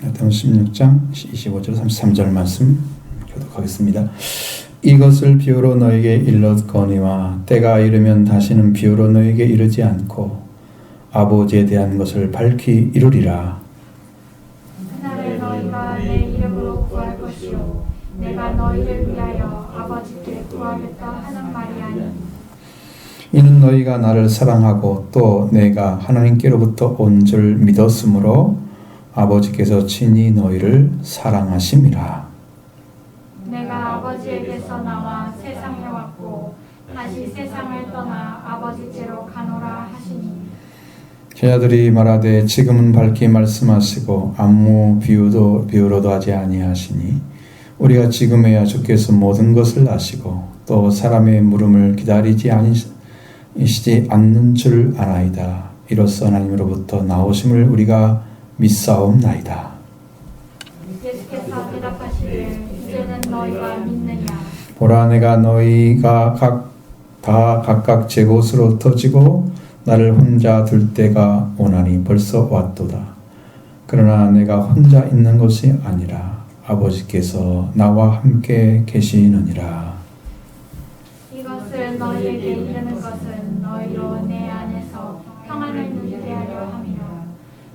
마태복음 16장 25절 33절 말씀 교독하겠습니다. 이것을 비유로 너에게 일렀거니와 때가 이르면 다시는 비유로 너에게 이르지 않고 아버지에 대한 것을 밝히 이루리라. 그날에 너희가 내 이름으로 구할 것이요 내가 너희를 위하여 아버지께 구하겠다 하는 말이 아니니 이는 너희가 나를 사랑하고 또 내가 하나님께로부터 온 줄 믿었으므로 아버지께서 친히 너희를 사랑하심이라. 내가 아버지에게서 나와 세상에 왔고 다시 세상을 떠나 아버지께로 가노라 하시니 제자들이 말하되 지금은 밝히 말씀하시고 아무 비유로도 하지 아니하시니 우리가 지금에야 주께서 모든 것을 아시고 또 사람의 물음을 기다리지 아니시지 않는 줄 아나이다. 이로써 하나님으로부터 나오심을 우리가 믿사옵나이다. 예수께서 대답하시되 이제는 너희가 믿느냐 보라 내가 너희가 다 각각 제 곳으로 터지고 나를 혼자 둘 때가 오나니 벌써 왔도다. 그러나 내가 혼자 있는 것이 아니라 아버지께서 나와 함께 계시느니라. 이것을 너희에게 이르는 것은 너희로 내 안에서 평안을 누리게 하려 함이라.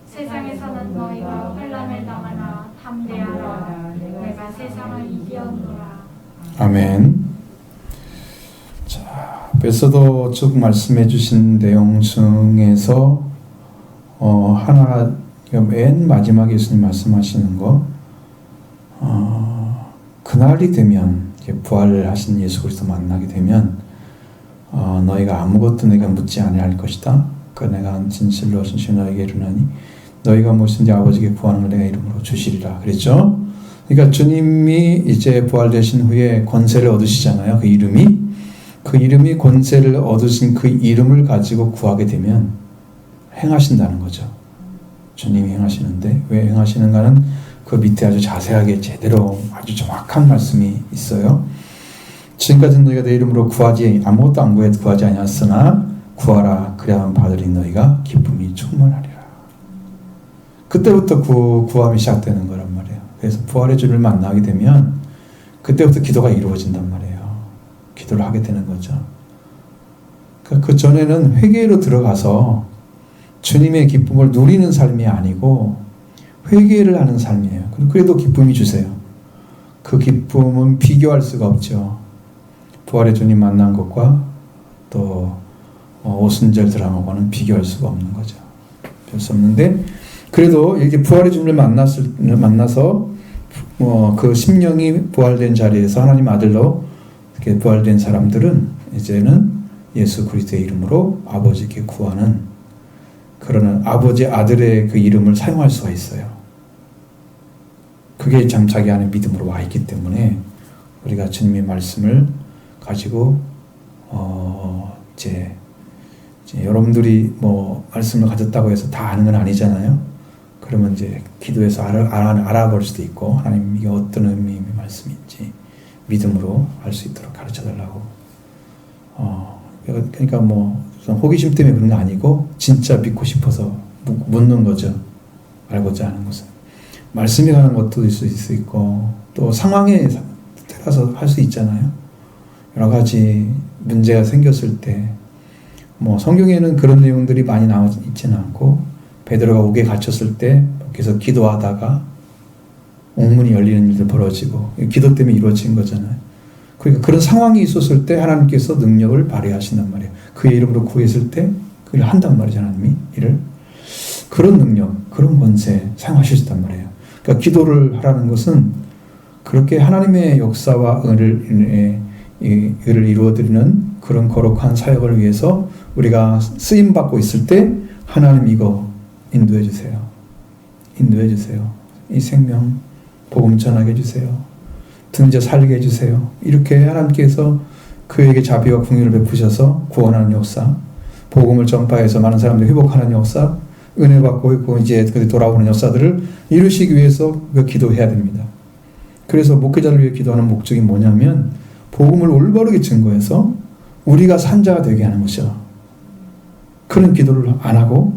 세상에서는 너희가 환난을 당하나 담대하라. 내가 세상을 이기었노라. 아멘. 자, 앞에서도 쭉 말씀해 주신 내용 중에서 하나 맨 마지막에 예수님 말씀하시는 거 그날이 되면 부활을 하신 예수 그리스도 만나게 되면 너희가 아무것도 내가 묻지 아니할 것이다. 그 내가 진실로 너에게 이르노니 너희가 무엇인지 아버지께 구하는 걸 내가 이름으로 주시리라 그랬죠. 그러니까 주님이 이제 부활되신 후에 권세를 얻으시잖아요. 그 이름이 권세를 얻으신 그 이름을 가지고 구하게 되면 행하신다는 거죠. 주님이 행하시는데 왜 행하시는가는 그 밑에 아주 자세하게 제대로 아주 정확한 말씀이 있어요. 지금까지는 너희가 내 이름으로 아무것도 안 구하지 아니하였으나 구하라 그래야만 받으리 너희가 기쁨이 충만하리라. 그때부터 구함이 시작되는 거란 말이에요. 그래서 부활의 주를 만나게 되면 그때부터 기도가 이루어진단 말이에요. 기도를 하게 되는 거죠. 그 전에는 회개로 들어가서 주님의 기쁨을 누리는 삶이 아니고 회개를 하는 삶이에요. 그래도 기쁨이 주세요. 그 기쁨은 비교할 수가 없죠. 부활의 주님 만난 것과 또 오순절 드라마와는 비교할 수가 없는 거죠. 별 수 없는데 그래도 이렇게 부활의 주님을 만나서 그 심령이 부활된 자리에서 하나님 아들로 이렇게 부활된 사람들은 이제는 예수 그리스도의 이름으로 아버지께 구하는 그러는 아버지 아들의 그 이름을 사용할 수가 있어요. 그게 참 자기 안에 믿음으로 와 있기 때문에 우리가 주님의 말씀을 가지고 이제 여러분들이 말씀을 가졌다고 해서 다 아는 건 아니잖아요. 그러면 이제 기도해서 알아볼 수도 있고 하나님 이게 어떤 의미의 말씀인지 믿음으로 알 수 있도록 가르쳐달라고. 그러니까 호기심 때문에 그런 게 아니고 진짜 믿고 싶어서 묻는 거죠. 알고자 하는 것은. 말씀이 가는 것도 있을 수 있고 또 상황에 따라서 할 수 있잖아요. 여러 가지 문제가 생겼을 때 성경에는 그런 내용들이 많이 나와 있지는 않고 베드로가 옥에 갇혔을 때 계속 기도하다가 옥문이 열리는 일도 벌어지고 기도 때문에 이루어진 거잖아요. 그러니까 그런 상황이 있었을 때 하나님께서 능력을 발휘하신단 말이에요. 그의 이름으로 구했을 때 그걸 한단 말이죠. 하나님이 이를 그런 능력, 그런 권세 사용하셨단 말이에요. 그러니까 기도를 하라는 것은 그렇게 하나님의 역사와 은혜를 이루어드리는 그런 거룩한 사역을 위해서 우리가 쓰임받고 있을 때 하나님 이거 인도해 주세요. 인도해 주세요. 이 생명 복음 전하게 해주세요. 등져 살게 해주세요. 이렇게 하나님께서 그에게 자비와 긍휼을 베푸셔서 구원하는 역사, 복음을 전파해서 많은 사람들이 회복하는 역사, 은혜 받고 있고 이제 돌아오는 역사들을 이루시기 위해서 기도해야 됩니다. 그래서 목회자를 위해 기도하는 목적이 뭐냐면 복음을 올바르게 증거해서 우리가 산자가 되게 하는 것이죠. 그런 기도를 안 하고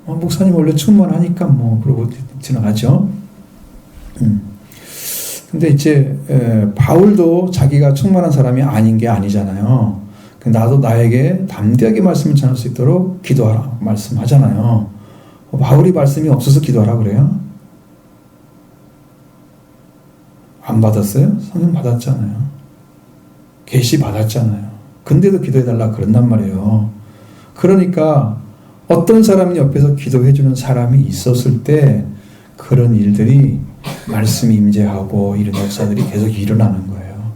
목사님 원래 충만하니까 뭐 그러고 지나가죠. 근데 이제 바울도 자기가 충만한 사람이 아닌 게 아니잖아요. 나도 나에게 담대하게 말씀을 전할 수 있도록 기도하라 말씀하잖아요. 바울이 말씀이 없어서 기도하라 그래요? 안 받았어요? 성령 받았잖아요. 계시 받았잖아요. 근데도 기도해달라 그런단 말이에요. 그러니까 어떤 사람이 옆에서 기도해주는 사람이 있었을 때 그런 일들이 말씀이 임재하고 이런 역사들이 계속 일어나는 거예요.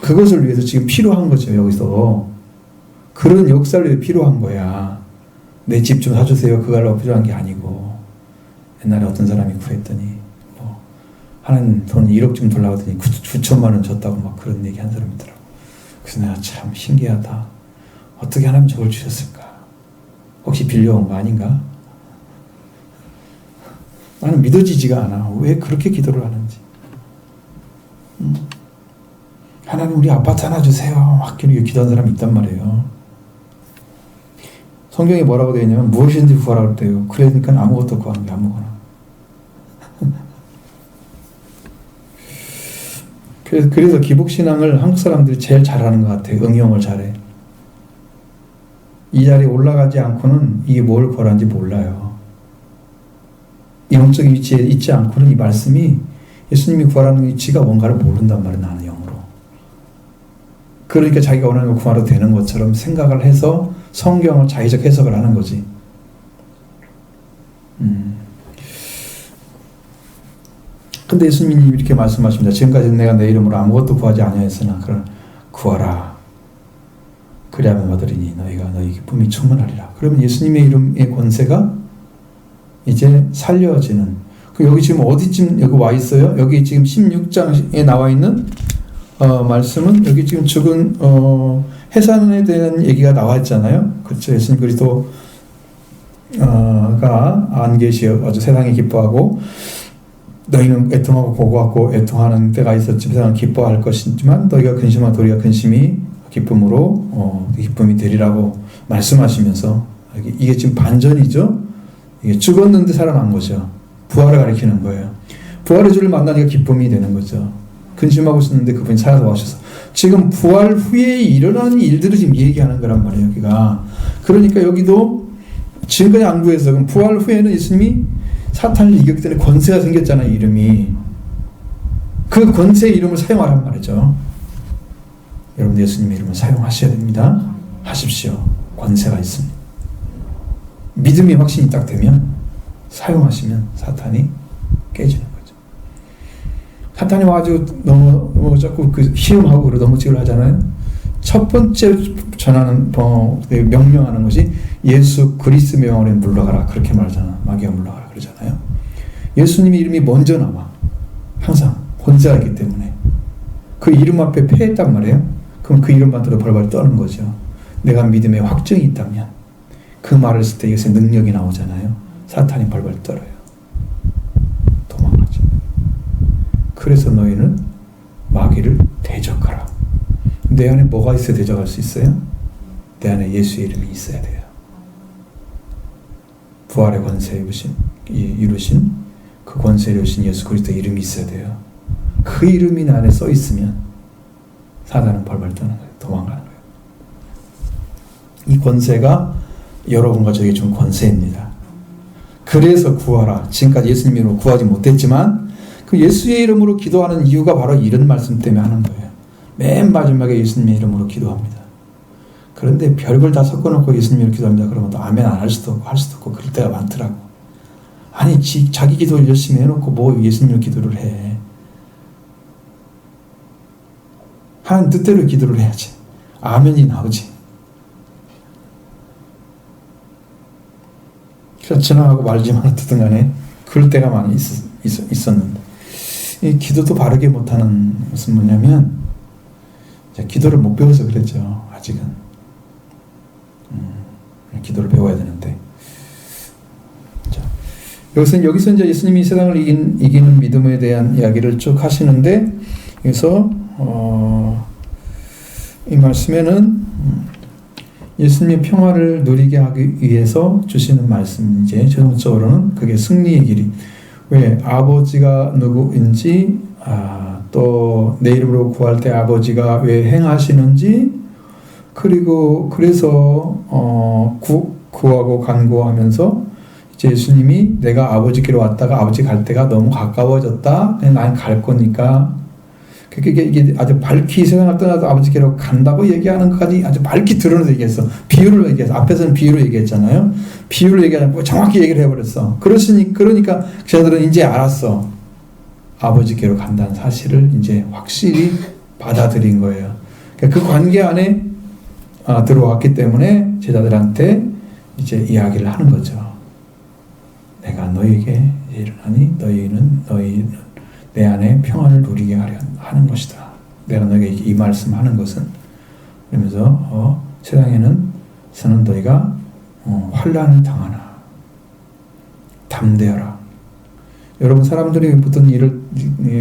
그것을 위해서 지금 필요한 거죠. 여기서 그런 역사를 위해 필요한 거야. 내 집 좀 사주세요. 그걸로 필요한 게 아니고 옛날에 어떤 사람이 구했더니 뭐 하는 돈 1억 좀 달라고 하더니 9천만 원 줬다고 막 그런 얘기 한 사람이 있더라고. 그래서 내가 참 신기하다. 어떻게 하나님 저걸 주셨을까? 혹시 빌려온 거 아닌가? 나는 믿어지지가 않아. 왜 그렇게 기도를 하는지. 하나님 우리 아파트 하나 주세요. 막 이렇게 기도한 사람이 있단 말이에요. 성경에 뭐라고 되어 있냐면 무엇이든지 구하라고 그래요. 그러니까 아무것도 구하는 게 아무거나. 그래서 기복신앙을 한국 사람들이 제일 잘하는 것 같아요. 응용을 잘해. 이 자리에 올라가지 않고는 이게 뭘 구하는지 몰라요. 영적인 위치에 있지 않고는 이 말씀이 예수님이 구하라는 위치가 뭔가를 모른단 말이에요. 나는 영으로. 그러니까 자기가 원하는 걸 구하러 되는 것처럼 생각을 해서 성경을 자의적 해석을 하는 거지. 근데 예수님이 이렇게 말씀하십니다. 지금까지 내가 내 이름으로 아무것도 구하지 아니하였으나 그러나 구하라. 그리하면 얻으리니 너희가 너희 기쁨이 충만하리라. 그러면 예수님의 이름의 권세가 이제 살려지는. 여기 지금 어디쯤 여기 와 있어요? 여기 지금 16장에 나와 있는 말씀은 여기 지금 죽은 해산에 대한 얘기가 나와 있잖아요. 그렇죠. 예수님 그리스도가 안 계시어 아주 세상이 기뻐하고 너희는 애통하고 고고하고 애통하는 때가 있었지 세상은 기뻐할 것이지만 너희가 근심하고 도리가 근심이 기쁨으로 기쁨이 되리라고 말씀하시면서 이게 지금 반전이죠. 이게 죽었는데 살아난 거죠. 부활을 가리키는 거예요. 부활의 주를 만나니까 기쁨이 되는 거죠. 근심하고 있었는데 그분이 살아서 와셔서 지금 부활 후에 일어나는 일들을 지금 얘기하는 거란 말이에요. 여기가. 그러니까 여기도 지금까지 안 구해서 그럼 부활 후에는 예수님이 사탄을 이겼기 때문에 권세가 생겼잖아요. 이름이. 그 권세의 이름을 사용하란 말이죠. 여러분 예수님의 이름을 사용하셔야 됩니다. 하십시오. 권세가 있습니다. 믿음의 확신이 딱 되면 사용하시면 사탄이 깨지는 거죠. 사탄이 와가지고 너무 자꾸 그 시험하고 넘어지기를 하잖아요. 첫 번째 전하는 명령하는 것이 예수 그리스도 명으로 물러가라. 그렇게 말하잖아. 마귀가 물러가라 그러잖아요. 예수님의 이름이 먼저 나와. 항상 권세가 있기 때문에 그 이름 앞에 패했단 말이에요. 그럼 그 이름만 들어 벌벌 떠는 거죠. 내가 믿음에 확증이 있다면 그 말을 했을 때 이것의 능력이 나오잖아요. 사탄이 벌벌 떨어요. 도망가죠. 그래서 너희는 마귀를 대적하라. 내 안에 뭐가 있어야 대적할 수 있어요? 내 안에 예수의 이름이 있어야 돼요. 부활의 권세 이루신 그 권세를 이루신 예수 그리스도의 이름이 있어야 돼요. 그 이름이 내 안에 써 있으면 사단은 벌벌 떠는 거예요. 도망가는 거예요. 이 권세가 여러분과 저에게 준 권세입니다. 그래서 구하라. 지금까지 예수님 이름으로 구하지 못했지만 그 예수의 이름으로 기도하는 이유가 바로 이런 말씀 때문에 하는 거예요. 맨 마지막에 예수님의 이름으로 기도합니다. 그런데 별걸 다 섞어놓고 예수님 이름으로 기도합니다. 그러면 또 아멘 안 할 수도 없고 할 수도 없고 그럴 때가 많더라고. 아니 자기 기도를 열심히 해놓고 뭐 예수님 이름으로 기도를 해. 하나님 뜻대로 기도를 해야지. 아멘이 나오지. 그래서 지나가고 말지만 어떻든 간에 그럴 때가 많이 있었는데 이 기도도 바르게 못하는 것은 뭐냐면 기도를 못 배워서 그랬죠. 아직은 기도를 배워야 되는데 자, 여기서 이제 예수님이 세상을 이기는 믿음에 대한 이야기를 쭉 하시는데 여기서 이 말씀에는 예수님의 평화를 누리게 하기 위해서 주시는 말씀, 이제 최종적으로는 그게 승리의 길이. 왜? 아버지가 누구인지, 또 내 이름으로 구할 때 아버지가 왜 행하시는지, 그리고 그래서 구하고 간구하면서 이제 예수님이 내가 아버지께로 왔다가 아버지 갈 때가 너무 가까워졌다. 난 갈 거니까. 이게 아주 밝히 세상을 떠나서 아버지께로 간다고 얘기하는 것까지 아주 밝히 드러내서 얘기했어. 비유를 얘기해서 앞에서는 비유로 얘기했잖아요. 비유로 얘기하면 정확히 얘기를 해버렸어. 그러니까 저들은 이제 알았어. 아버지께로 간다는 사실을 이제 확실히 받아들인 거예요. 그러니까 그 관계 안에 들어왔기 때문에 제자들한테 이제 이야기를 하는 거죠. 내가 너희에게 이르노니 너희는 내 안에 평안을 누리게 하는 것이다. 내가 너에게 이 말씀하는 것은 그러면서 세상에는 너희가 환난을 당하나 담대하라. 여러분 사람들이 어떤 일을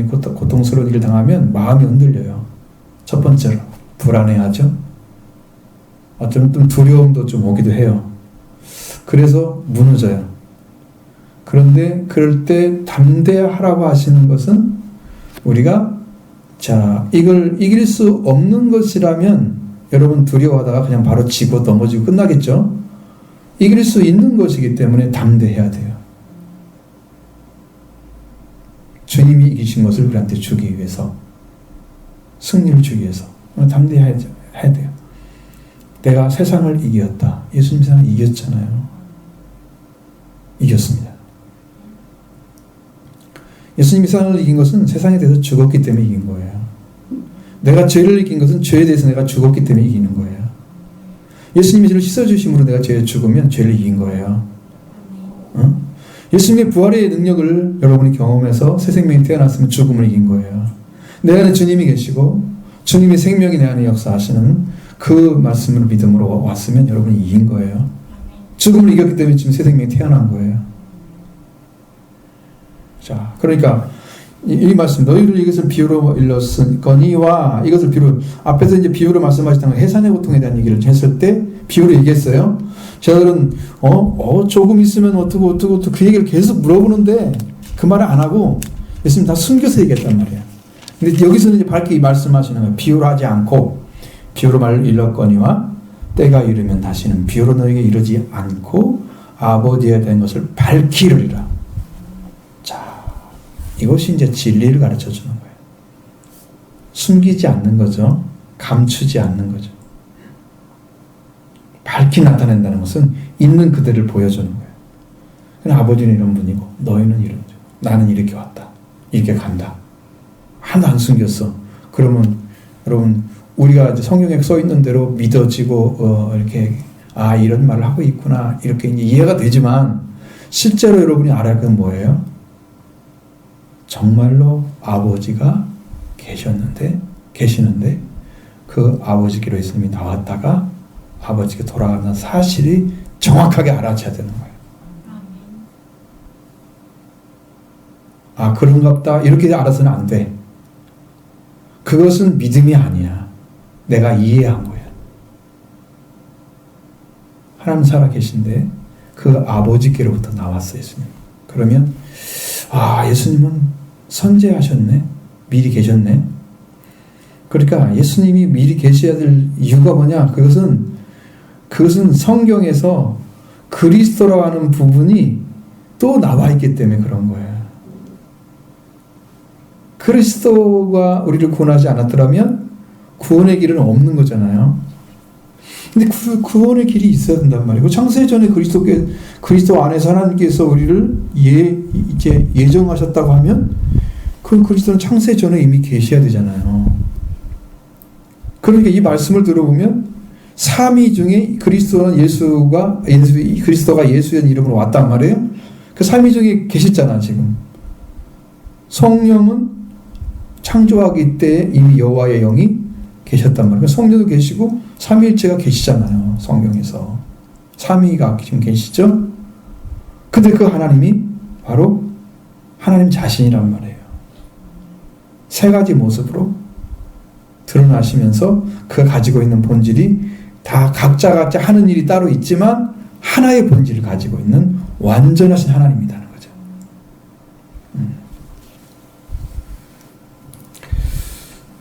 고통스러운 일을 당하면 마음이 흔들려요. 첫 번째로 불안해하죠. 어쩌면 좀 두려움도 좀 오기도 해요. 그래서 무너져요. 그런데 그럴 때 담대하라고 하시는 것은 우리가 이걸 이길 수 없는 것이라면 여러분 두려워하다가 그냥 바로 지고 넘어지고 끝나겠죠. 이길 수 있는 것이기 때문에 담대해야 돼요. 주님이 이기신 것을 우리한테 주기 위해서, 승리를 주기 위해서 담대해야 돼요. 내가 세상을 이겼다. 예수님 세상을 이겼잖아요. 이겼습니다. 예수님이 세상을 이긴 것은 세상에 대해서 죽었기 때문에 이긴 거예요. 내가 죄를 이긴 것은 죄에 대해서 내가 죽었기 때문에 이기는 거예요. 예수님이 죄를 씻어주심으로 내가 죄에 죽으면 죄를 이긴 거예요. 예수님의 부활의 능력을 여러분이 경험해서 새 생명이 태어났으면 죽음을 이긴 거예요. 내 안에 주님이 계시고 주님의 생명이 내 안에 역사하시는 그 말씀을 믿음으로 왔으면 여러분이 이긴 거예요. 죽음을 이겼기 때문에 지금 새 생명이 태어난 거예요. 자, 그러니까 이 말씀 너희를 이것을 비유로 일렀으니와 이것을 비유로 앞에서 이제 비유로 말씀하시던 해산의 고통에 대한 얘기를 했을 때 비유로 얘기했어요. 저들은 조금 있으면 어떻고 그 얘기를 계속 물어보는데 그 말을 안 하고 예수님 다 숨겨서 얘기했단 말이에요. 근데 여기서는 이제 밝게 말씀하시는 거예요. 비유로 하지 않고 비유로 말을 일렀거니와 때가 이르면 다시는 비유로 너에게 이르지 않고 아버지에 대한 것을 밝히 이르리라. 이것이 이제 진리를 가르쳐 주는 거예요. 숨기지 않는 거죠. 감추지 않는 거죠. 밝히 나타낸다는 것은 있는 그대를 보여주는 거예요. 그냥 아버지는 이런 분이고 너희는 이런 분. 나는 이렇게 왔다. 이렇게 간다. 하나도 안 숨겼어. 그러면 여러분 우리가 이제 성경에 써 있는 대로 믿어지고 이렇게 이런 말을 하고 있구나 이렇게 이제 이해가 되지만 실제로 여러분이 알아야 할 건 뭐예요? 정말로 아버지가 계시는데 그 아버지께로 예수님이 나왔다가 아버지께 돌아가는 사실이 정확하게 알아채야 되는 거예요. 그런갑다 이렇게 알아서는 안 돼. 그것은 믿음이 아니야. 내가 이해한 거야. 하나님 살아 계신데 그 아버지께로부터 나왔어요. 예수님. 그러면 예수님은 선제하셨네. 미리 계셨네. 그러니까 예수님이 미리 계셔야 될 이유가 뭐냐? 그것은 성경에서 그리스도라고 하는 부분이 또 나와 있기 때문에 그런 거예요. 그리스도가 우리를 구원하지 않았더라면 구원의 길은 없는 거잖아요. 근데 그 구원의 길이 있어야 된단 말이에요. 창세 전에 그리스도 안에서 하나님께서 우리를 이제 예정하셨다고 하면 그 그리스도는 창세 전에 이미 계셔야 되잖아요. 그러니까 이 말씀을 들어보면 삼위 중에 그리스도가 예수의 이름으로 왔단 말이에요. 그 삼위 중에 계셨잖아 지금. 성령은 창조하기 때 이미 여호와의 영이 계셨단 말이에요. 성령도 계시고 삼위일체가 계시잖아요. 성경에서. 삼위가 지금 계시죠? 근데 그 하나님이 바로 하나님 자신이란 말이에요. 세 가지 모습으로 드러나시면서 그가 가지고 있는 본질이 다 각자 하는 일이 따로 있지만 하나의 본질을 가지고 있는 완전하신 하나님이라는 거죠.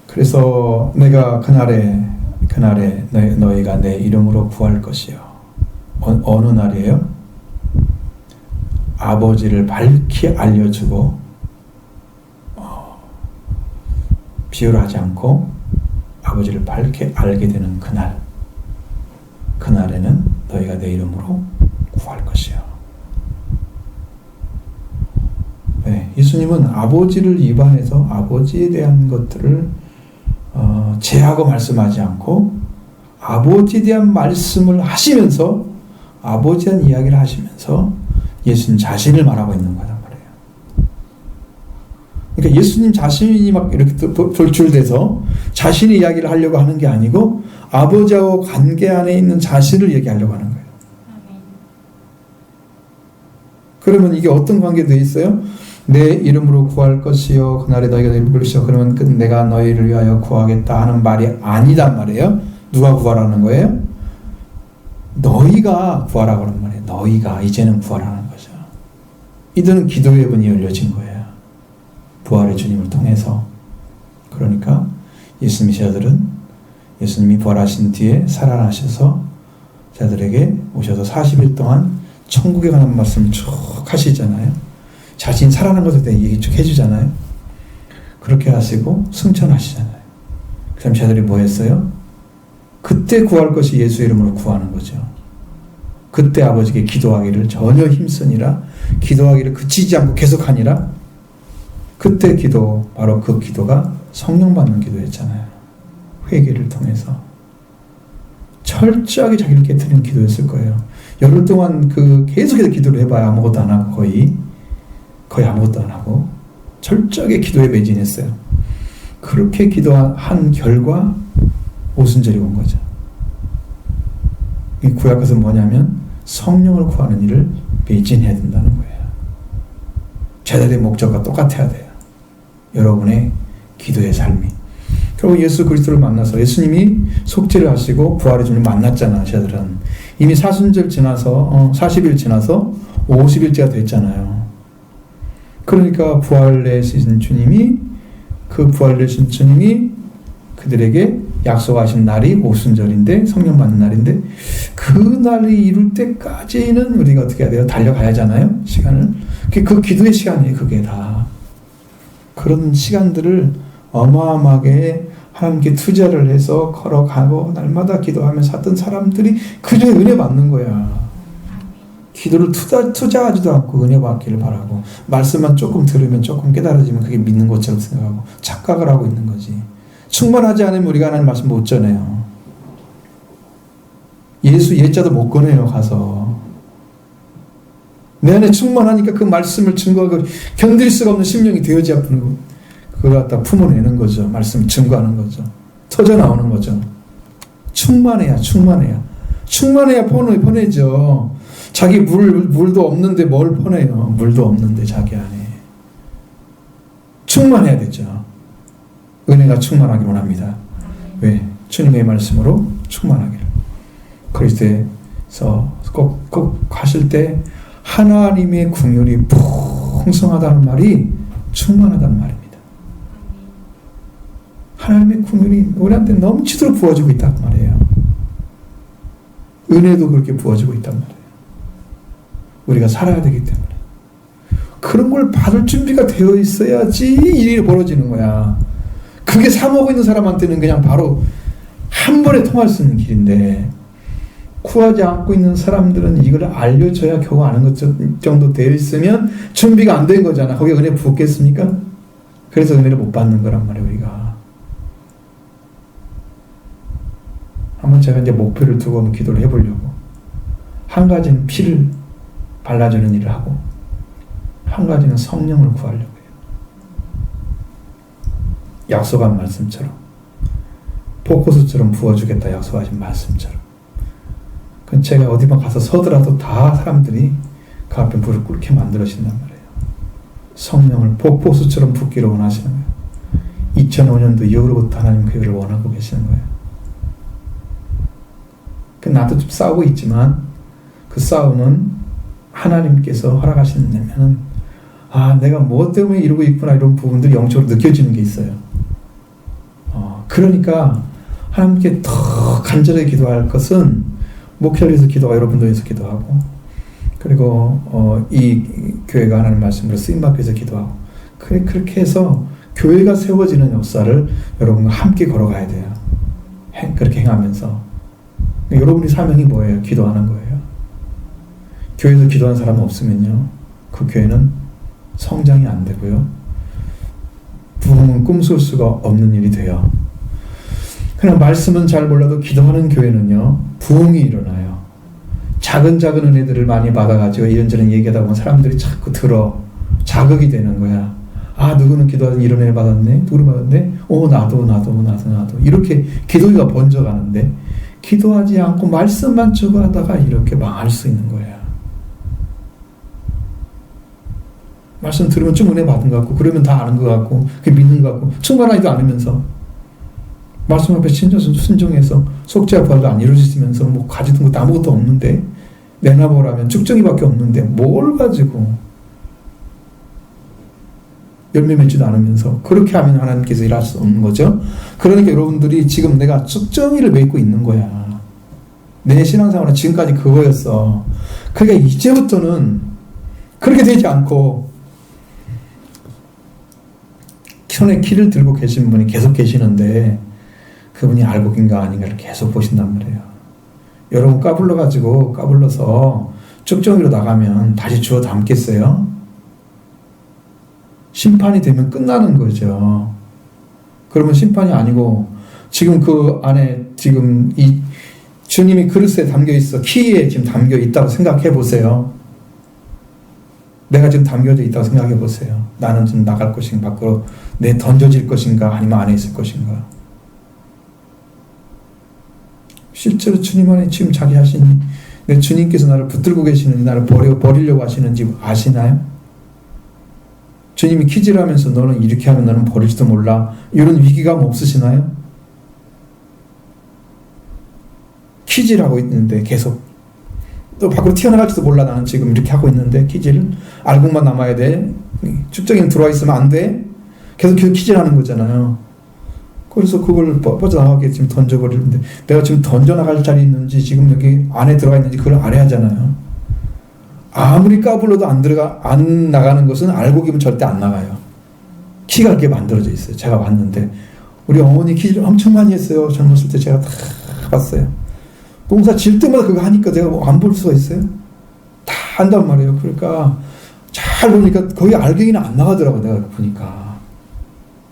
그래서 내가 그날에 너희가 내 이름으로 구할 것이요. 어느 날이에요? 아버지를 밝히 알려주고 비유를 하지 않고 아버지를 밝히 알게 되는 그날에는 너희가 내 이름으로 구할 것이요. 네, 예수님은 아버지를 위반해서 아버지에 대한 것들을 제하고 말씀하지 않고 아버지에 대한 말씀을 하시면서 아버지에 대한 이야기를 하시면서 예수님 자신을 말하고 있는 거란 말이에요. 그러니까 예수님 자신이 막 이렇게 돌출돼서 자신의 이야기를 하려고 하는 게 아니고 아버지하고 관계 안에 있는 자신을 얘기하려고 하는 거예요. 그러면 이게 어떤 관계도 있어요? 내 이름으로 구할 것이요 그날에 너희가 내 이름을 부르시오. 그러면 내가 너희를 위하여 구하겠다 하는 말이 아니단 말이에요. 누가 구하라는 거예요? 너희가 구하라고 하는 말이에요. 너희가 이제는 구하라는 거죠. 이들은 기도의 문이 열려진 거예요. 부활의 주님을 통해서. 그러니까 예수님의 제자들은 예수님이 부활하신 뒤에 살아나셔서 제자들에게 오셔서 40일 동안 천국에 관한 말씀을 쭉 하시잖아요. 자신 살아난 것에 대해 얘기 쭉 해주잖아요. 그렇게 하시고 승천하시잖아요. 그 다음 제자들이 뭐 했어요? 그때 구할 것이 예수 이름으로 구하는 거죠. 그때 아버지께 기도하기를 전혀 힘쓰니라 기도하기를 그치지 않고 계속하니라 그때 기도 바로 그 기도가 성령 받는 기도였잖아요. 회개를 통해서 철저하게 자기를 깨트리는 기도였을 거예요. 열흘 동안 계속해서 기도를 해봐야 아무것도 안 하고 거의 아무것도 안 하고 철저하게 기도에 매진했어요. 그렇게 기도한 결과 오순절이 온 거죠. 이 구약 것은 뭐냐면 성령을 구하는 일을 매진해야 된다는 거예요. 제자들의 목적과 똑같아야 돼요. 여러분의 기도의 삶이. 결국 예수 그리스도를 만나서 예수님이 속죄를 하시고 부활의 주님을 만났잖아요. 제자들은 이미 사순절 지나서 40일 지나서 50일째가 됐잖아요. 그러니까 부활되신 주님이 부활되신 주님이 그들에게 약속하신 날이 오순절인데 성령 받는 날인데 그 날이 이룰 때까지는 우리가 어떻게 해야 돼요? 달려가야 하잖아요. 시간을. 그 기도의 시간이에요. 그게 다. 그런 시간들을 어마어마하게 하나님께 투자를 해서 걸어가고 날마다 기도하면서 했던 사람들이 그저 은혜 받는 거야. 기도를 투자하지도 않고 은혜 받기를 바라고 말씀만 조금 들으면 조금 깨달아지면 그게 믿는 것처럼 생각하고 착각을 하고 있는 거지. 충만하지 않으면 우리가 하나님 말씀 못 전해요. 예수 예자도 못 꺼내요. 가서 내 안에 충만하니까 그 말씀을 증거하고 견딜 수가 없는 심령이 되어지 아프는 거 그걸 갖다 품어내는 거죠. 말씀을 증거하는 거죠. 터져 나오는 거죠. 충만해야 퍼내죠. 자기 물도 없는데 뭘 퍼내요. 물도 없는데 자기 안에 충만해야 되죠. 은혜가 충만하길 원합니다. 왜? 주님의 말씀으로 충만하기를. 그리스도에서 꼭 하실 때 하나님의 긍휼이 풍성하다는 말이 충만하다는 말입니다. 하나님의 긍휼이 우리한테 넘치도록 부어지고 있단 말이에요. 은혜도 그렇게 부어지고 있단 말이에요. 우리가 살아야 되기 때문에. 그런 걸 받을 준비가 되어 있어야지 일이 벌어지는 거야. 그게 사모하고 있는 사람한테는 그냥 바로 한 번에 통할 수 있는 길인데 구하지 않고 있는 사람들은 이걸 알려줘야 겨우 아는 것 정도 되어 있으면 준비가 안 된 거잖아. 거기에 은혜 부었겠습니까? 그래서 은혜를 못 받는 거란 말이에요. 우리가 한번 제가 이제 목표를 두고 한번 기도를 해보려고. 한 가지는 피를 발라주는 일을 하고 한 가지는 성령을 구하려고 해요. 약속한 말씀처럼 포커스처럼 부어주겠다 약속하신 말씀처럼. 그건 제가 어디만 가서 서더라도 다 사람들이 그 앞에 무릎 꿇게 만들어진단 말이에요. 성령을 폭포수처럼 붓기를 원하시는 거예요. 2005년도 이후로부터 하나님 그 일을 원하고 계시는 거예요. 나도 좀 싸우고 있지만 그 싸움은 하나님께서 허락하시는 내가 뭐 때문에 이러고 있구나 이런 부분들이 영적으로 느껴지는 게 있어요. 그러니까 하나님께 더 간절하게 기도할 것은 목회를 위해서 기도하고 여러분도 위해서 기도하고 그리고 이 교회가 하나님 말씀으로 쓰임받기 위해서 기도하고 그렇게 해서 교회가 세워지는 역사를 여러분과 함께 걸어가야 돼요. 그렇게 행하면서 여러분의 사명이 뭐예요? 기도하는 거예요. 교회에서 기도하는 사람 없으면요 그 교회는 성장이 안 되고요 부흥은 꿈꿀 수가 없는 일이 돼요. 그냥 말씀은 잘 몰라도 기도하는 교회는요 부흥이 일어나요. 작은 은혜들을 많이 받아가지고 이런저런 얘기하다 보면 사람들이 자꾸 들어 자극이 되는 거야. 누구는 기도하더니 이런 은혜 받았네, 누구는 받았네, 나도 이렇게 기도가 번져가는데 기도하지 않고 말씀만 추구하다가 이렇게 망할 수 있는 거야. 말씀 들으면 좀 은혜 받은 것 같고 그러면 다 아는 것 같고 믿는 것 같고 충만하지도 않으면서 말씀 앞에 순종해서 속죄와 부활도 안 이루어지면서 뭐 가지던 것도 아무것도 없는데 내놔보라면 쭉정이밖에 없는데 뭘 가지고 열매 맺지도 않으면서 그렇게 하면 하나님께서 일할 수 없는 거죠. 그러니까 여러분들이 지금 내가 쭉정이를 맺고 있는 거야. 내 신앙생활은 지금까지 그거였어. 그러니까 이제부터는 그렇게 되지 않고 손에 키를 들고 계신 분이 계속 계시는데 그분이 알곡인가 아닌가를 계속 보신단 말이에요. 여러분 까불러서 쭉정이로 나가면 다시 주워 담겠어요? 심판이 되면 끝나는 거죠. 그러면 심판이 아니고 지금 그 안에 지금 이 주님이 그릇에 담겨 있어 키에 지금 담겨 있다고 생각해 보세요. 내가 지금 담겨져 있다고 생각해 보세요. 나는 지금 나갈 것인가 밖으로 내 던져질 것인가 아니면 안에 있을 것인가. 실제로 주님 안에 지금 자기 하시니 내 주님께서 나를 붙들고 계시는지 나를 버리려고 하시는지 아시나요? 주님이 퀴즈를 하면서 너는 이렇게 하면 너는 버릴지도 몰라 이런 위기감 없으시나요? 퀴즈를 하고 있는데 계속 또 밖으로 튀어나갈지도 몰라 나는 지금 이렇게 하고 있는데 퀴즈를 알고만 남아야 돼. 쭉정이는 들어와 있으면 안 돼. 계속 퀴즈를 하는 거잖아요. 그래서 그걸 빠져나가게 지금 던져버리는데 내가 지금 던져나갈 자리 있는지 지금 여기 안에 들어가 있는지 그걸 알아야 하잖아요. 아무리 까불러도 안 나가는 것은 알곡이면 절대 안 나가요. 키가 이렇게 만들어져 있어요. 제가 봤는데 우리 어머니 키를 엄청 많이 했어요. 젊었을 때 제가 다 봤어요. 봉사 질 때마다 그거 하니까 제가 안 볼 수가 있어요. 다 한단 말이에요. 그러니까 잘 보니까 거의 알갱이는 안 나가더라고요. 내가 보니까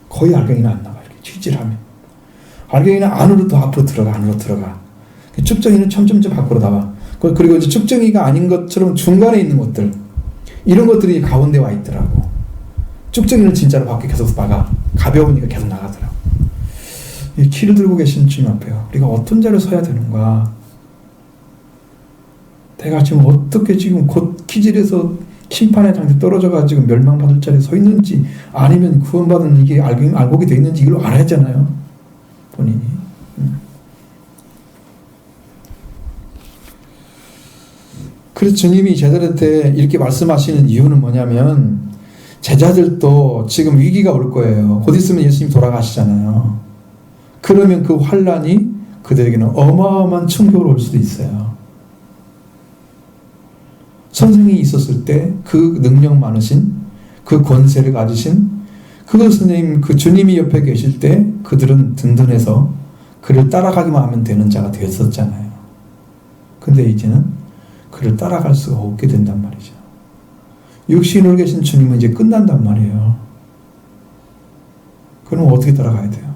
거의 알갱이는 안 나가. 이렇게 취질하면 알갱이는 안으로 더 앞으로 들어가. 축정이는 점점점 밖으로 나와. 그리고 이제 쭉정이가 아닌 것처럼 중간에 있는 것들 이런 것들이 가운데 와 있더라고. 쭉정이는 진짜로 밖에 계속 나가. 가벼우니까 계속 나가더라고. 이 키를 들고 계신 주님 앞에요. 우리가 어떤 자리에 서야 되는가. 내가 지금 어떻게 지금 곧 키질에서 심판의 장소에 떨어져가지고 멸망받을 자리에 서 있는지 아니면 구원받은 이게 알곡이 되어 있는지 이걸 알아야 하잖아요. 본인이. 그래서 주님이 제자들한테 이렇게 말씀하시는 이유는 뭐냐면 제자들도 지금 위기가 올 거예요. 곧 있으면 예수님 돌아가시잖아요. 그러면 그 환난이 그들에게는 어마어마한 충격으로 올 수도 있어요. 선생이 있었을 때 그 능력 많으신 그 권세를 가지신 그 선생님, 그 주님이 옆에 계실 때 그들은 든든해서 그를 따라가기만 하면 되는 자가 되었었잖아요. 근데 이제는 그를 따라갈 수가 없게 된단 말이죠. 육신으로 계신 주님은 이제 끝난단 말이에요. 그럼 어떻게 따라가야 돼요?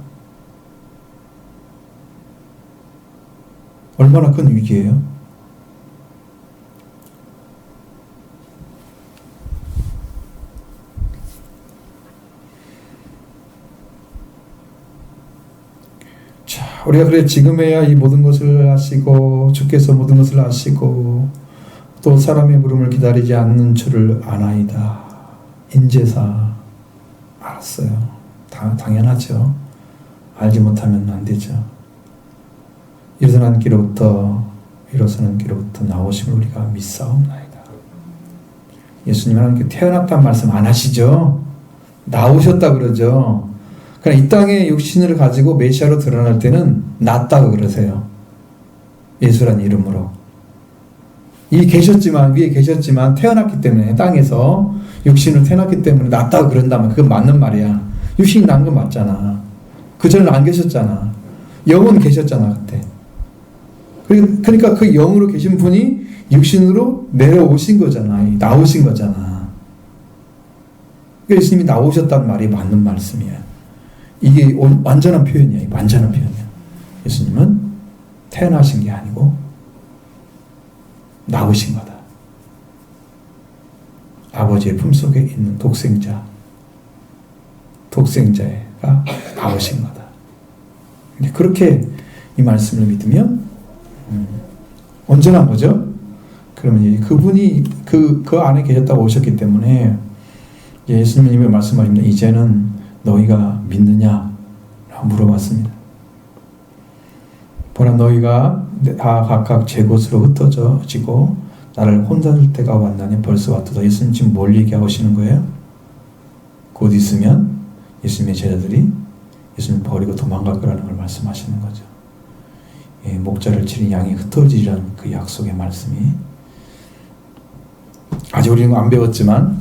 얼마나 큰 위기예요? 자, 우리가 그래 지금에야 이 모든 것을 아시고 주께서 모든 것을 아시고 또 사람의 물음을 기다리지 않는 줄을 아나이다. 인제사 알았어요. 당연하죠. 알지 못하면 안 되죠. 일어난 길로부터 이로서는 기로부터 나오심을 우리가 믿사옵나이다. 예수님은 하나님께 태어났단 말씀 안 하시죠? 나오셨다 그러죠. 그러나 이 땅에 육신을 가지고 메시아로 드러날 때는 낫다고 그러세요. 예수란 이름으로. 위에 계셨지만 태어났기 때문에 땅에서 육신으로 태어났기 때문에 낫다고 그런다면 그건 맞는 말이야. 육신이 난 건 맞잖아. 그 전에 안 계셨잖아. 영은 계셨잖아 그때. 그러니까 그 영으로 계신 분이 육신으로 내려오신 거잖아. 나오신 거잖아. 그러니까 예수님이 나오셨다는 말이 맞는 말씀이야. 이게 완전한 표현이야. 완전한 표현이야. 예수님은 태어나신 게 아니고 나오신 거다. 아버지의 품속에 있는 독생자가 나오신 거다. 그렇게 이 말씀을 믿으면 온전한 거죠. 그러면 그분이 그 안에 계셨다고 오셨기 때문에 예수님이 말씀하십니다. 이제는 너희가 믿느냐? 라고 물어봤습니다. 보라 너희가 다 각각 제 곳으로 흩어지고 나를 혼자 둘 때가 왔나니 벌써 왔도다. 예수님 지금 뭘 얘기하고 계시는 거예요? 곧 있으면 예수님의 제자들이 예수님 버리고 도망갈 거라는 걸 말씀하시는 거죠. 목자를 치는 양이 흩어지라는 그 약속의 말씀이 아직 우리는 안 배웠지만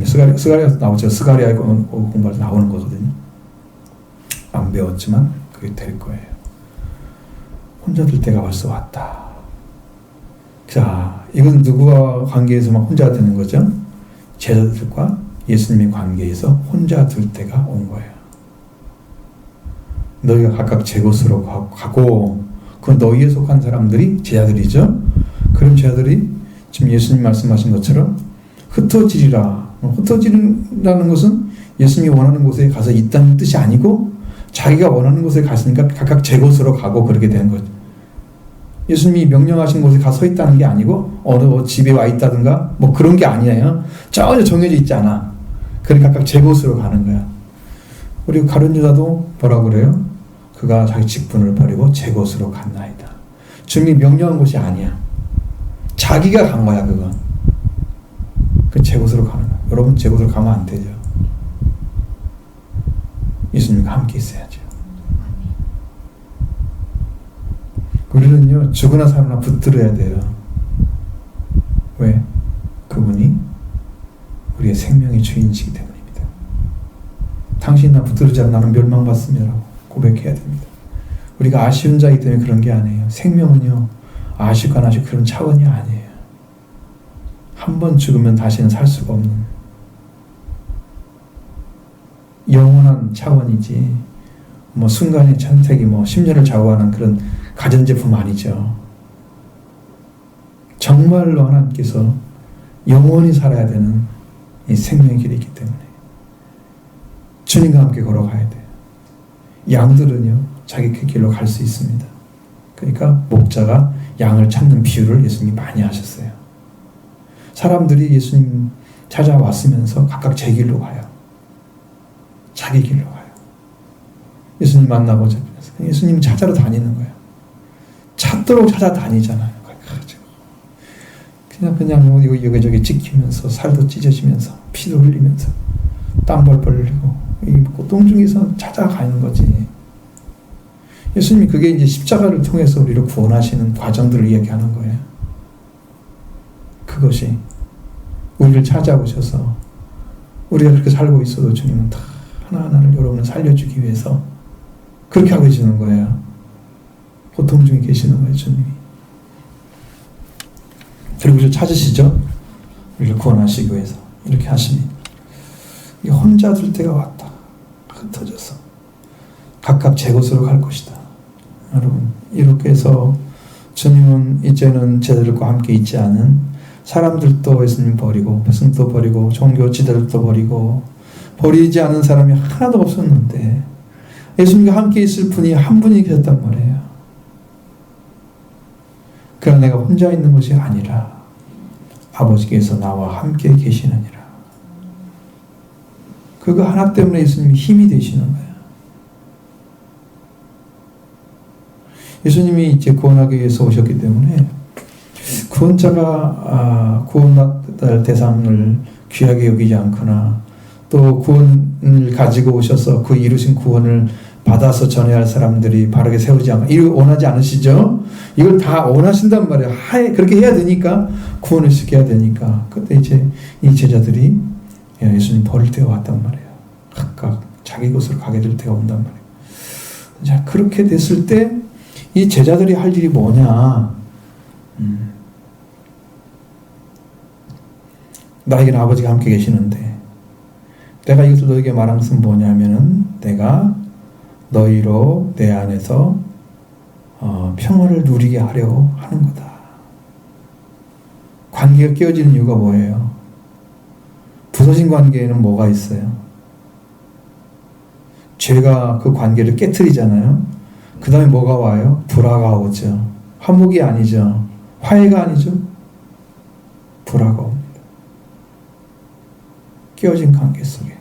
스가랴 나오죠. 스가랴 공부할 때 나오는 거거든요. 안 배웠지만 그게 될 거예요. 혼자 둘 때가 벌써 왔다. 자, 이건 누구와 관계에서만 혼자 되는 거죠? 제자들과 예수님의 관계에서 혼자 둘 때가 온 거예요. 너희가 각각 제 곳으로 가고 그 너희에 속한 사람들이 제자들이죠. 그럼 제자들이 지금 예수님 말씀하신 것처럼 흩어지리라. 흩어지라는 것은 예수님이 원하는 곳에 가서 있다는 뜻이 아니고 자기가 원하는 곳에 갔으니까 각각 제 곳으로 가고 그렇게 되는 거죠. 예수님이 명령하신 곳에 가 서 있다는 게 아니고 어느 집에 와 있다든가 뭐 그런 게 아니에요. 전혀 정해져 있지 않아. 그러니까 각각 제 곳으로 가는 거야. 그리고 가룟 유다도 뭐라고 그래요? 그가 자기 직분을 버리고 제 곳으로 갔나이다. 주님이 명령한 곳이 아니야. 자기가 간 거야 그건. 그 제 곳으로 가는 거야. 여러분 제 곳으로 가면 안 되죠. 예수님과 함께 있어야죠. 우리는요 죽으나 살아나 붙들어야 돼요. 왜? 그분이 우리의 생명의 주인이시기 때문입니다. 당신이 나 붙들지 않으면 나는 멸망받습니다라고 고백해야 됩니다. 우리가 아쉬운 자이기 때문에 그런 게 아니에요. 생명은요 아쉽고 안 아쉽고 그런 차원이 아니에요. 한 번 죽으면 다시는 살 수가 없는 영원한 차원이지 뭐 순간의 선택이 뭐 10년을 좌우하는 그런 가전제품 아니죠. 정말로 하나님께서 영원히 살아야 되는 이 생명의 길이 있기 때문에 주님과 함께 걸어가야 돼요. 양들은요 자기 그 길로 갈 수 있습니다. 그러니까 목자가 양을 찾는 비유를 예수님이 많이 하셨어요. 사람들이 예수님 찾아왔으면서 각각 제 길로 가요. 자기 길로 가요. 예수님 만나고자 예수님 찾아러 다니는 거예요. 찾도록 찾아다니잖아요. 그냥 여기저기 찍히면서 살도 찢어지면서 피도 흘리면서 땀 벌벌 흘리고 이 고통 중에서 찾아가는 거지. 예수님이 그게 이제 십자가를 통해서 우리를 구원하시는 과정들을 이야기하는 거예요. 그것이 우리를 찾아오셔서 우리가 그렇게 살고 있어도 주님은 다 하나하나를 여러분을 살려주기 위해서 그렇게 하고 계시는 거예요. 고통 중에 계시는 거예요, 주님이. 그리고 우리를 찾으시죠? 우리를 구원하시기 위해서 이렇게 하시니 혼자 둘 때가 왔다. 흩어져서 각각 제 곳으로 갈 것이다. 여러분 이렇게 해서 주님은 이제는 제자들과 함께 있지 않은 사람들도 예수님 버리고 백성도 버리고 종교 지도자들도 버리고 버리지 않은 사람이 하나도 없었는데 예수님과 함께 있을 분이 한 분이 계셨단 말이에요. 그러나 내가 혼자 있는 것이 아니라 아버지께서 나와 함께 계시느니라. 그거 하나 때문에 예수님이 힘이 되시는 거예요. 예수님이 이제 구원하기 위해서 오셨기 때문에 구원자가 구원받을 대상을 귀하게 여기지 않거나 또 구원을 가지고 오셔서 그 이루신 구원을 받아서 전해야 할 사람들이 바르게 세우지 않고 이걸 원하지 않으시죠? 이걸 다 원하신단 말이에요. 그렇게 해야 되니까 구원을 시켜야 되니까. 그때 이제 이 제자들이 예수님 버릴 때가 왔단 말이에요. 각각 자기 곳으로 가게 될 때가 온단 말이에요. 자, 그렇게 됐을 때 이 제자들이 할 일이 뭐냐? 나에게는 아버지가 함께 계시는데 내가 이것을 너에게 말한 것은 뭐냐면은 내가 너희로 내 안에서 평화를 누리게 하려고 하는 거다. 관계가 깨어지는 이유가 뭐예요? 부서진 관계에는 뭐가 있어요? 죄가 그 관계를 깨트리잖아요. 그 다음에 뭐가 와요? 불화가 오죠. 화목이 아니죠. 화해가 아니죠. 불화가 옵니다. 깨어진 관계 속에.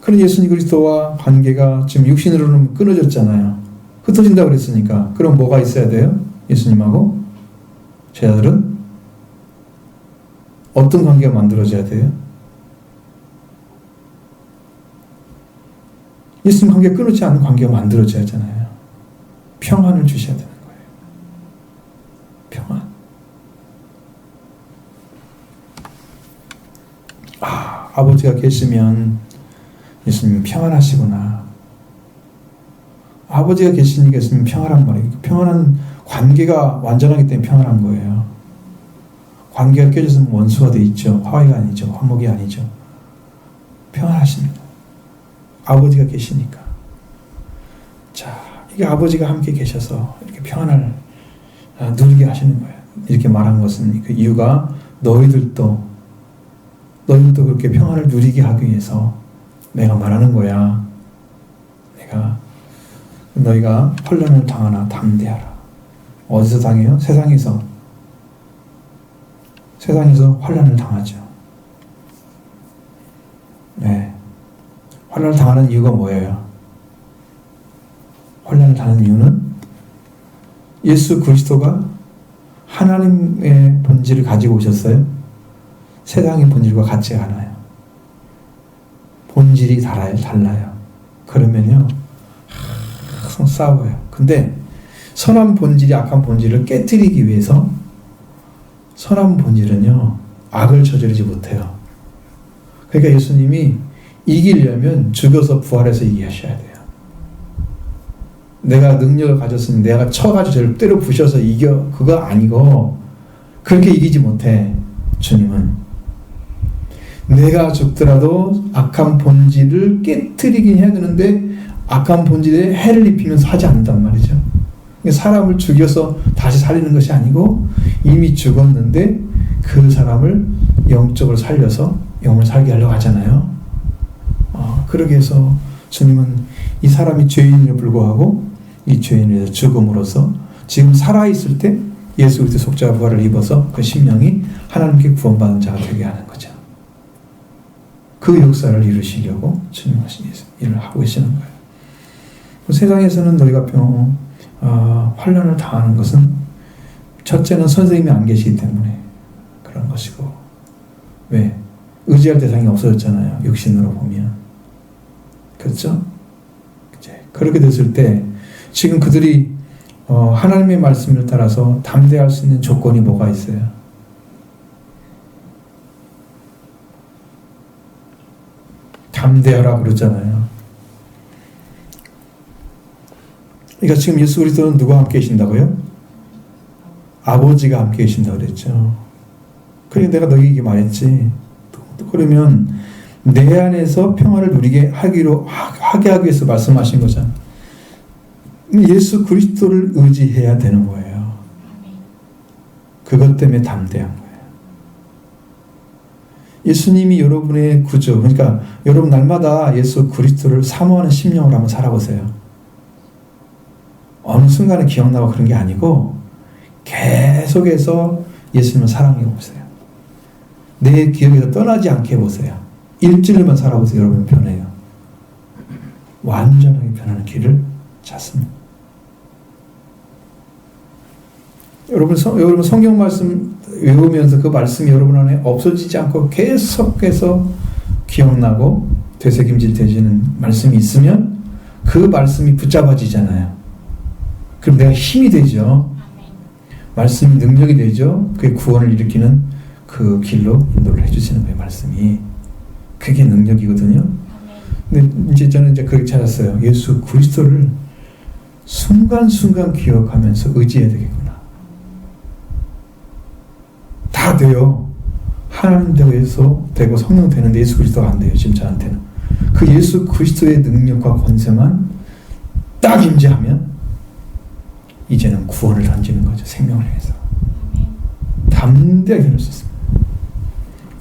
그런 예수님 그리스도와 관계가 지금 육신으로는 끊어졌잖아요. 흩어진다고 그랬으니까. 그럼 뭐가 있어야 돼요? 예수님하고 제자들은 어떤 관계가 만들어져야 돼요? 예수님 관계가 끊어지지 않는 관계가 만들어져야 하잖아요. 평안을 주셔야 되는 거예요. 평안. 아버지가 계시면 예수님 평안하시구나. 아버지가 계시니까 예수님 평안한 말이에요. 평안한 관계가 완전하기 때문에 평안한 거예요. 관계가 깨져서 원수가 돼 있죠. 화해가 아니죠. 화목이 아니죠. 평안하십니다. 아버지가 계시니까. 자, 이게 아버지가 함께 계셔서 이렇게 평안을 누리게 하시는 거예요. 이렇게 말한 것은 그 이유가 너희들도 그렇게 평안을 누리게 하기 위해서 내가 말하는 거야. 너희가 환난을 당하나 담대하라. 어디서 당해요? 세상에서 환난을 당하죠. 네. 환난을 당하는 이유가 뭐예요? 환난을 당하는 이유는 예수 그리스도가 하나님의 본질을 가지고 오셨어요. 세상의 본질과 같지 않아요. 본질이 달라요. 그러면요 항상 싸워요. 근데 선한 본질이 악한 본질을 깨뜨리기 위해서 선한 본질은요 악을 저지르지 못해요. 그러니까 예수님이 이기려면 죽어서 부활해서 이기하셔야 돼요. 내가 능력을 가졌으니 내가 쳐가지고 저를 때려 부셔서 이겨 그거 아니고 그렇게 이기지 못해. 주님은 내가 죽더라도 악한 본질을 깨트리긴 해야 되는데 악한 본질에 해를 입히면서 하지 않는단 말이죠. 사람을 죽여서 다시 살리는 것이 아니고 이미 죽었는데 그 사람을 영적으로 살려서 영을 살게 하려고 하잖아요. 그러기 위해서 주님은 이 사람이 죄인임에도 불구하고 이 죄인에 대해서 죽음으로써 지금 살아있을 때 예수 그리스도 속죄와 부활을 입어서 그 심령이 하나님께 구원받은 자가 되게 하는 거죠. 그 역사를 이루시려고 주님 하신 일을 하고 계시는 거예요. 세상에서는 너희가 환난을 당하는 것은 첫째는 선생님이 안 계시기 때문에 그런 것이고, 왜? 의지할 대상이 없어졌잖아요. 육신으로 보면. 그렇죠? 그렇게 됐을 때 지금 그들이 하나님의 말씀을 따라서 담대할 수 있는 조건이 뭐가 있어요? 담대하라 그러잖아요. 그러니까 지금 예수 그리스도는 누가 함께 계신다고요? 아버지가 함께 계신다고 그랬죠. 그러니까 내가 너희에게 말했지. 그러면 내 안에서 평화를 누리게 하기 위해서 말씀하신 거잖아. 예수 그리스도를 의지해야 되는 거예요. 그것 때문에 담대한 거예요. 예수님이 여러분의 구주, 그러니까 여러분 날마다 예수 그리스도를 사모하는 심령으로 한번 살아보세요. 어느 순간에 기억나고 그런 게 아니고 계속해서 예수님을 사랑해 보세요. 내 기억에서 떠나지 않게 해보세요. 일주일만 살아보세요. 여러분 변해요. 완전하게 변하는 길을 찾습니다. 여러분 성경 말씀 외우면서 그 말씀이 여러분 안에 없어지지 않고 계속해서 기억나고 되새김질 되지는 말씀이 있으면 그 말씀이 붙잡아지잖아요. 그럼 내가 힘이 되죠. 말씀이 능력이 되죠. 그게 구원을 일으키는 그 길로 인도를 해주시는 거예요. 말씀이. 그게 능력이거든요. 근데 이제 저는 그렇게 찾았어요. 예수 그리스도를 순간순간 기억하면서 의지해야 되겠구나. 다 돼요. 하나님 되고 성령 되는데 예수 그리스도가 안 돼요. 지금 저한테는. 그 예수 그리스도의 능력과 권세만 딱 임재하면 이제는 구원을 던지는 거죠. 생명을 향해서. 담대하게 할 수 있습니다.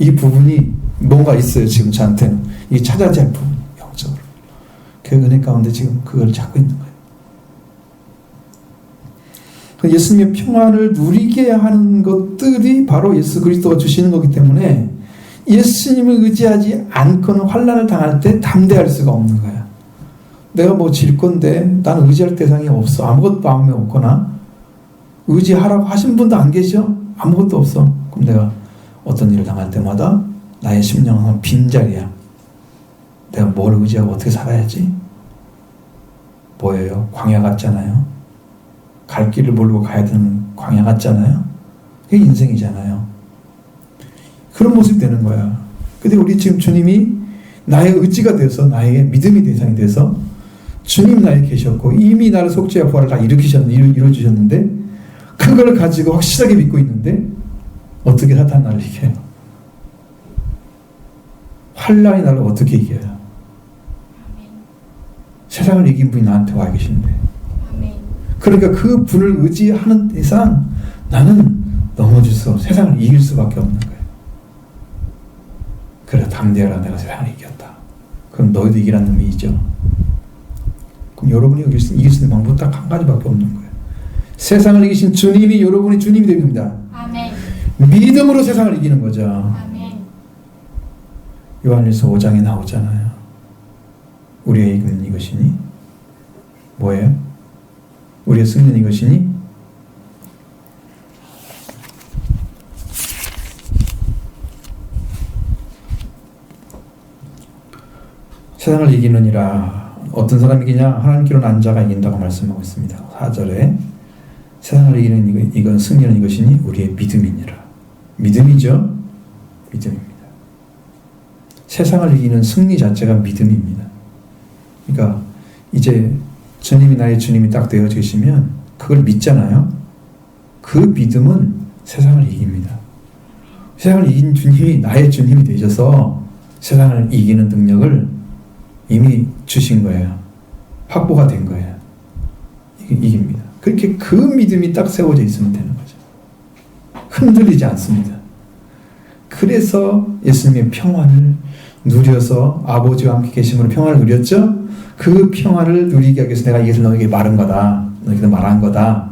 이 부분이 뭔가 있어요. 지금 저한테는. 이게 찾아야 할 부분, 영적으로. 그 은혜 가운데 지금 그걸 찾고 있는 거예요. 예수님의 평안을 누리게 하는 것들이 바로 예수 그리스도가 주시는 거기 때문에 예수님을 의지하지 않고는 환난을 당할 때 담대할 수가 없는 거야. 내가 뭐 질 건데 나는 의지할 대상이 없어. 아무것도 마음에 없거나 의지하라고 하신 분도 안 계셔. 아무것도 없어. 그럼 내가 어떤 일을 당할 때마다 나의 심령은 빈자리야. 내가 뭘 의지하고 어떻게 살아야지? 뭐예요? 광야 같잖아요. 갈 길을 모르고 가야 되는 광야 같잖아요. 그게 인생이잖아요. 그런 모습이 되는 거야. 근데 우리 지금 주님이 나의 의지가 돼서 나에게 믿음의 대상이 돼서 주님 나에 계셨고 이미 나를 속죄와 부활을 다 이루어주셨는데 그걸 가지고 확실하게 믿고 있는데 어떻게 사탄 나를 이겨요? 환난이 나를 어떻게 이겨요? 세상을 이긴 분이 나한테 와 계신데 그러니까 그 분을 의지하는 이상 나는 넘어질 수 없어. 세상을 이길 수밖에 없는 거예요. 그래 담대하라 내가 세상을 이겼다. 그럼 너희도 이기라는 의미죠. 그럼 여러분이 이길 수 있는 방법은 딱 한 가지밖에 없는 거예요. 세상을 이기신 주님이 여러분이 주님이 됩니다. 아멘. 믿음으로 세상을 이기는 거죠. 아멘. 요한일서 5장에 나오잖아요. 우리의 이기는 이것이니 뭐예요? 우리의 승리는 이것이니 세상을 이기느니라. 어떤 사람이 이기냐? 하나님께로 난 자가 이긴다고 말씀하고 있습니다. 4절에 세상을 이기는 이건 승리는 이것이니 우리의 믿음이니라. 믿음이죠? 믿음입니다. 세상을 이기는 승리 자체가 믿음입니다. 그러니까 이제 주님이 나의 주님이 딱 되어 계시면 그걸 믿잖아요. 그 믿음은 세상을 이깁니다. 세상을 이긴 주님이 나의 주님이 되셔서 세상을 이기는 능력을 이미 주신 거예요. 확보가 된 거예요. 이깁니다. 그렇게 그 믿음이 딱 세워져 있으면 되는 거죠. 흔들리지 않습니다. 그래서 예수님의 평안을 누려서 아버지와 함께 계심으로 평안을 누렸죠. 그 평안을 누리게 하기 위해서 내가 이것을 너에게 말한 거다. 너에게 말한 거다.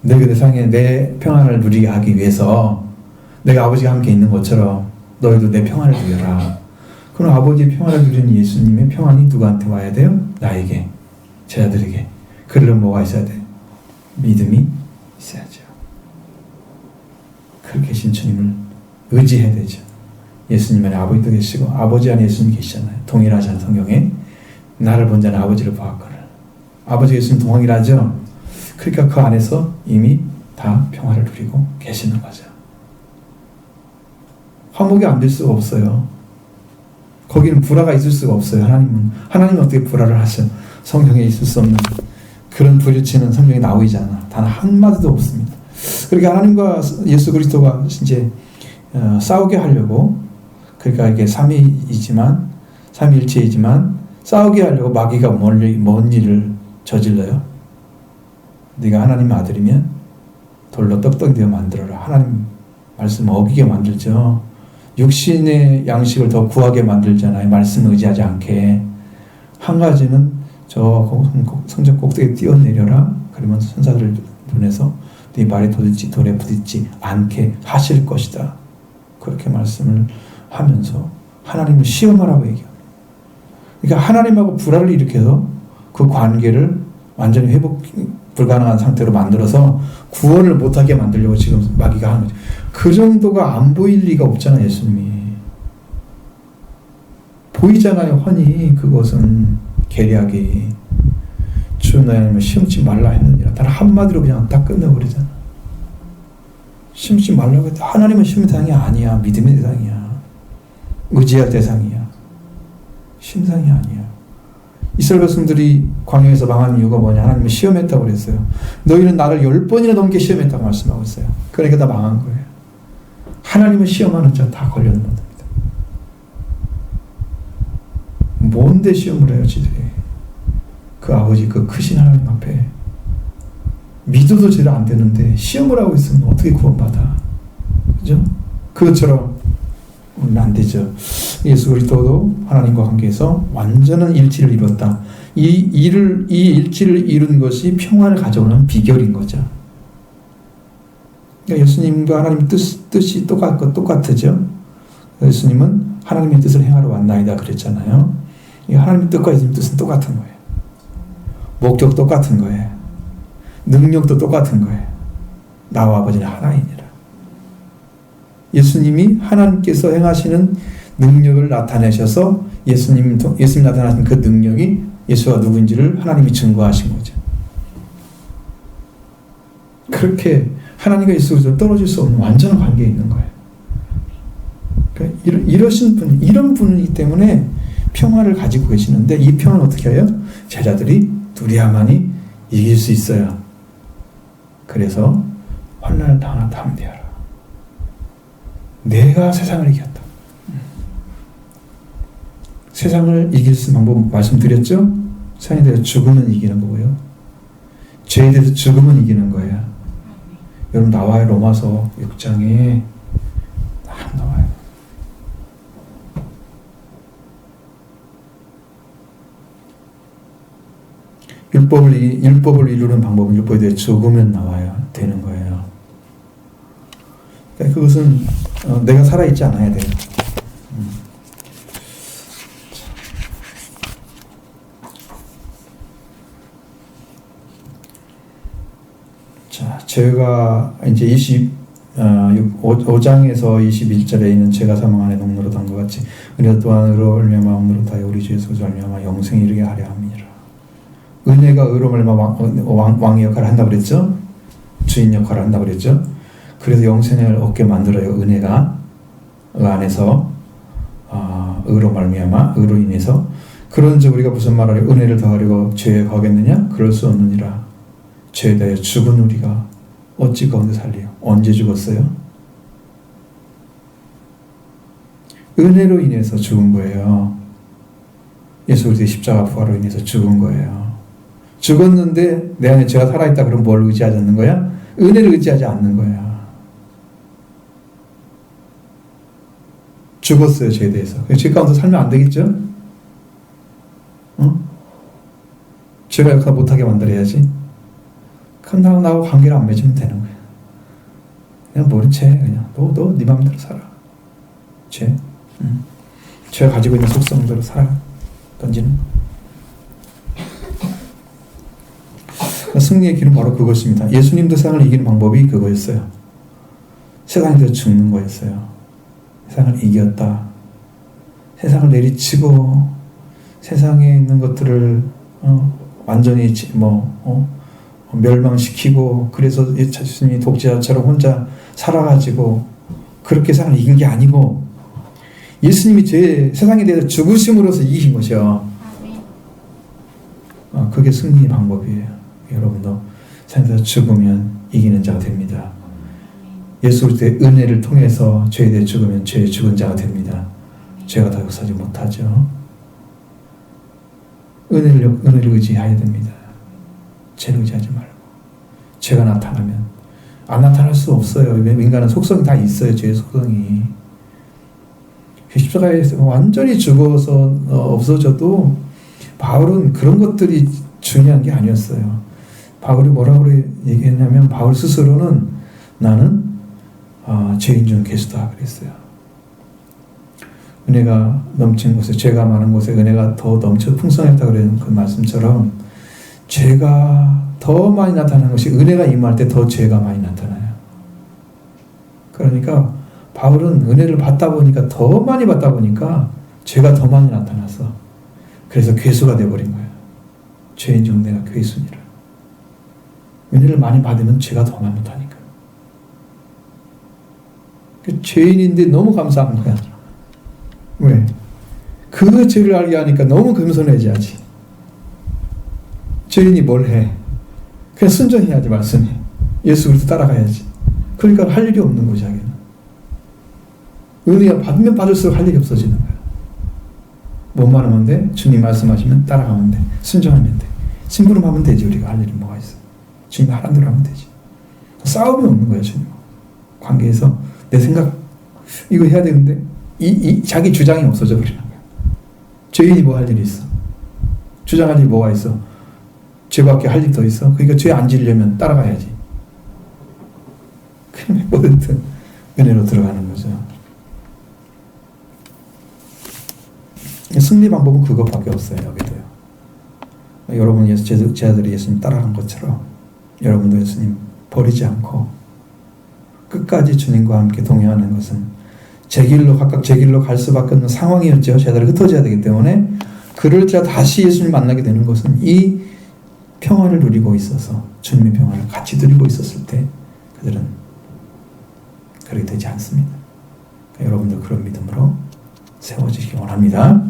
너에게 세상에 내 평안을 누리게 하기 위해서 내가 아버지가 함께 있는 것처럼 너희도 내 평안을 누려라. 그럼 아버지의 평안을 누리는 예수님의 평안이 누구한테 와야 돼요? 나에게, 제자들에게. 그러려면 뭐가 있어야 돼? 믿음이 있어야죠. 그렇게 계신 주님을 의지해야 되죠. 예수님 안에 아버지도 계시고 아버지 안에 예수님 계시잖아요. 동일하잖아요. 성경에. 나를 본 자는 아버지를 보았거늘. 아버지 예수님 동일하죠. 그러니까 그 안에서 이미 다 평화를 누리고 계시는 거죠. 화목이 안 될 수가 없어요. 거기는 불화가 있을 수가 없어요. 하나님은 어떻게 불화를 하셔? 성경에 있을 수 없는 그런 부딪히는 성경이 나오지 않아. 단 한마디도 없습니다. 그러니까 하나님과 예수 그리스도가 이제 싸우게 하려고, 그러니까 이게 삼위일체이지만 싸우게 하려고 마귀가 뭔 일을 저질러요? 네가 하나님의 아들이면 돌로 떡떡이 되어 만들어라. 하나님 말씀 어기게 만들죠. 육신의 양식을 더 구하게 만들잖아요. 말씀 의지하지 않게. 한 가지는 저 성전 꼭대기에 뛰어내려라. 그러면 천사들을 보내서 네 발에 돌에 부딪지 않게 하실 것이다. 그렇게 말씀을 하면서 하나님을 시험하라고 얘기합니다. 그러니까 하나님하고 불화를 일으켜서 그 관계를 완전히 회복 불가능한 상태로 만들어서 구원을 못하게 만들려고 지금 마귀가 하는 거죠. 그 정도가 안 보일 리가 없잖아요. 예수님이 보이잖아요. 훤히 그것은 계략이 주 너희 하나님을 시험치 말라 했느니라. 단 한마디로 그냥 딱 끝내버리잖아. 시험치 말라고 했다. 하나님은 시험의 대상이 아니야. 믿음의 대상이야. 의지할 대상이야. 심상이 아니야. 이스라엘 백성들이 광야에서 망한 이유가 뭐냐? 하나님은 시험했다고 그랬어요. 너희는 나를 10번이나 넘게 시험했다고 말씀하고 있어요. 그러니까 다 망한 거예요. 하나님은 시험하는 자 다 걸려는 겁니다. 뭔데 시험을 해요, 지들이? 그 아버지, 그 크신 하나님 앞에 믿어도 제대로 안 되는데 시험을 하고 있으면 어떻게 구원받아? 그죠? 그것처럼 안 되죠. 예수 그리스도도 하나님과 관계에서 완전한 일치를 이뤘다. 이 일치를 이룬 것이 평화를 가져오는 비결인 거죠. 그러니까 예수님과 하나님 뜻이 똑같으죠. 예수님은 하나님의 뜻을 행하러 왔나이다 그랬잖아요. 하나님의 뜻과 예수님 뜻은 똑같은 거예요. 목적 똑같은 거예요. 능력도 똑같은 거예요. 나와 아버지는 하나이니라. 예수님이 하나님께서 행하시는 능력을 나타내셔서 예수님 나타나신 그 능력이 예수가 누구인지를 하나님이 증거하신 거죠. 그렇게 하나님과 예수가 떨어질 수 없는 완전한 관계에 있는 거예요. 그러니까 이런 분이기 때문에 평화를 가지고 계시는데 이 평화는 어떻게 해요? 제자들이 두려워하니 이길 수 있어요. 그래서 환난을 당하나 담대하라. 내가 세상을 이겼다. 세상을 이길 수 있는 방법 말씀드렸죠? 세상에 대해서 죽으면 이기는 거고요. 죄에 대해서 죽으면 이기는 거예요. 여러분 나와요. 로마서 6장에 딱 나와요. 율법을 이루는 방법은 율법에 대해 죽으면 나와요. 되는 거예요. 그러니까 그것은 내가 살아있지 않아야 돼요. 자, 제가 이제 5장에서 21절에 있는 제가 사망 안에 농로로 단 것 같이 은혜 또한 의로 말미암아 온으로 다여 우리 주 예수 그리스도 말미암아 영생에 이르게 하려 함이니라. 은혜가 의로 말미암아 왕의 역할을 한다고 그랬죠? 주인 역할을 한다고 그랬죠? 그래서 영생을 얻게 만들어요. 은혜가 그 안에서 의로 말미암아 의로 인해서. 그런즉 우리가 무슨 말하려 은혜를 더하려고 죄에 거하겠느냐? 그럴 수 없느니라. 죄에 대해 죽은 우리가 어찌 가운데 살리요? 언제 죽었어요? 은혜로 인해서 죽은 거예요. 예수 그리스도의 십자가 부활로 인해서 죽은 거예요. 죽었는데 내 안에 죄가 살아있다 그럼 뭘 의지하지 않는 거야? 은혜를 의지하지 않는 거야. 죽었어요. 죄에 대해서. 죄 가운데 살면 안 되겠죠? 죄가 역사 못하게 만들어야지. 그럼 나하고 관계를 안 맺으면 되는 거야. 그냥 모른 채 그냥 너 네 마음대로 살아. 죄가 가지고 있는 속성대로 살아. 던지는. 승리의 길은 바로 그것입니다. 예수님도 세상을 이기는 방법이 그거였어요. 세상에 대해서 죽는 거였어요. 세상을 이겼다. 세상을 내리치고 세상에 있는 것들을 완전히 멸망시키고 그래서 예수님이 독재자처럼 혼자 살아가지고 그렇게 세상을 이긴 게 아니고 예수님이 세상에 대해서 죽으심으로써 이기신 것이요. 그게 승리의 방법이에요. 여러분도 세상에 대해서 죽으면 이기는 자가 됩니다. 예수 그리스도의 은혜를 통해서 죄에 대해 죽으면 죄에 죽은 자가 됩니다. 죄가 더 역사하지 못하죠. 은혜를 의지해야 됩니다. 죄를 의지하지 말고. 죄가 나타나면 안 나타날 수 없어요. 인간은 속성이 다 있어요. 죄의 속성이. 십자가에서 완전히 죽어서 없어져도 바울은 그런 것들이 중요한 게 아니었어요. 바울이 뭐라고 얘기했냐면 바울 스스로는 나는 죄인 중 괴수다 그랬어요. 은혜가 넘친 곳에 죄가 많은 곳에 은혜가 더 넘쳐 풍성했다 그런 그 말씀처럼 죄가 더 많이 나타나는 것이 은혜가 임할 때 더 죄가 많이 나타나요. 그러니까 바울은 은혜를 받다 보니까 더 많이 받다 보니까 죄가 더 많이 나타나서 그래서 괴수가 되어버린 거예요. 죄인 중 내가 괴수니라. 은혜를 많이 받으면 죄가 더 많이 나타나니까. 죄인인데 너무 감사한 거야. 왜? 그 죄를 알게 하니까 너무 겸손해져야지. 죄인이 뭘 해? 그냥 순종해야지. 말씀이 예수 그리스도 따라가야지. 그러니까 할 일이 없는 거지. 자기는 은혜가 받으면 받을수록 할 일이 없어지는 거야. 뭐만 하면 돼? 주님 말씀하시면 따라가면 돼. 순종하면 돼. 심부름하면 되지. 우리가 할 일이 뭐가 있어? 주님 하라는 대로 하면 되지. 싸움이 없는 거야. 주님 관계에서 내 생각 이거 해야 되는데 자기 주장이 없어져 버리는 거야. 죄인이 뭐 할 일이 있어? 주장할 일이 뭐가 있어? 죄밖에 할 일이 더 있어? 그러니까 죄 안 지으려면 따라가야지. 그럼 뭐든지 은혜로 들어가는 거죠. 승리 방법은 그것밖에 없어요. 여기도요. 여러분 제자들이 예수님 따라간 것처럼 여러분도 예수님 버리지 않고 끝까지 주님과 함께 동행하는 것은 각각 제 길로 갈 수밖에 없는 상황이었죠. 제자들이 흩어져야 되기 때문에 그럴 때 다시 예수님 만나게 되는 것은 이 평화를 누리고 있어서 주님의 평화를 같이 누리고 있었을 때 그들은 그렇게 되지 않습니다. 그러니까 여러분도 그런 믿음으로 세워지시기 원합니다.